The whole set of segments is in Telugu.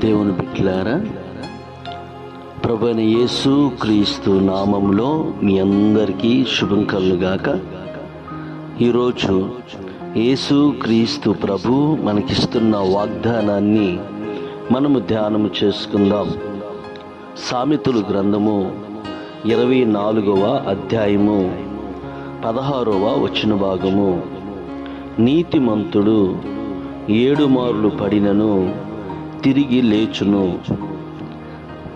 దేవుని బిడ్డలారా, ప్రభువైన యేసు క్రీస్తు నామంలో మీ అందరికీ శుభం కలుగుగాక. ఈరోజు యేసు క్రీస్తు ప్రభు మనకిస్తున్న వాగ్దానాన్ని మనము ధ్యానము చేసుకుందాం. సామెతలు గ్రంథము 24వ అధ్యాయము 16వ వచన భాగము. నీతిమంతుడు 7 మార్లు పడినను తిరిగి లేచును.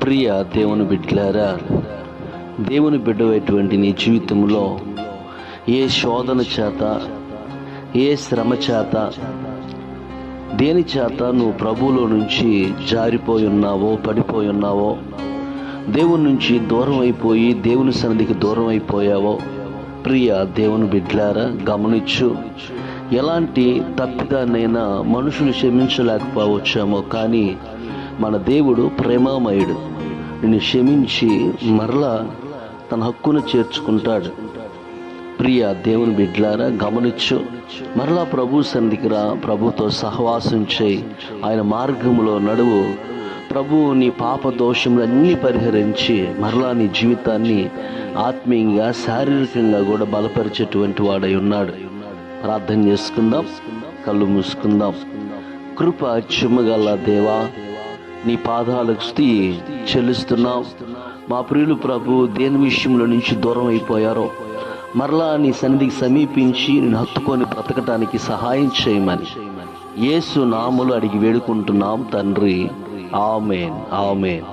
ప్రియ దేవుని బిడ్డలారా, దేవుని బిడ్డమైనటువంటి నీ జీవితంలో ఏ శోధన చేత, ఏ శ్రమ చేత, దేని చేత నువ్వు ప్రభువులో నుంచి జారిపోయి ఉన్నావో, పడిపోయి ఉన్నావో, దేవుని నుంచి దూరం అయిపోయి దేవుని సన్నిధికి దూరం అయిపోయావో, ప్రియ దేవుని బిడ్డలారా గమనించు. ఎలాంటి తప్పిదాన్నైనా మనుషులు క్షమించలేకపోవచ్చేమో, కానీ మన దేవుడు ప్రేమామయుడు. నిన్ను క్షమించి మరలా తన హక్కును చేర్చుకుంటాడు. ప్రియ దేవుని బిడ్డలారా గమనించు. మరలా ప్రభు సన్నిధికి రా, ప్రభుతో సహవాసం చేయి, ఆయన మార్గంలో నడువు. ప్రభు నీ పాప దోషములన్నీ పరిహరించి మరలా నీ జీవితాన్ని ఆత్మీయంగా, శారీరకంగా కూడా బలపరిచేటువంటి వాడై ఉన్నాడు. ప్రార్థన చేసుకుందాం, కళ్ళు మూసుకుందాం. కృప చిమ్మగల దేవా, నీ పాదాలకు స్తుతి చెల్లిస్తున్నాం. మా ప్రియులు ప్రభు దేని విషయంలో నుంచి దూరం అయిపోయారో మరలా నీ సన్నిధికి సమీపించి నేను హత్తుకొని బ్రతకటానికి సహాయం చేయమని యేసు నామములో అడిగి వేడుకుంటున్నాం తండ్రి. ఆమేన్, ఆమేన్.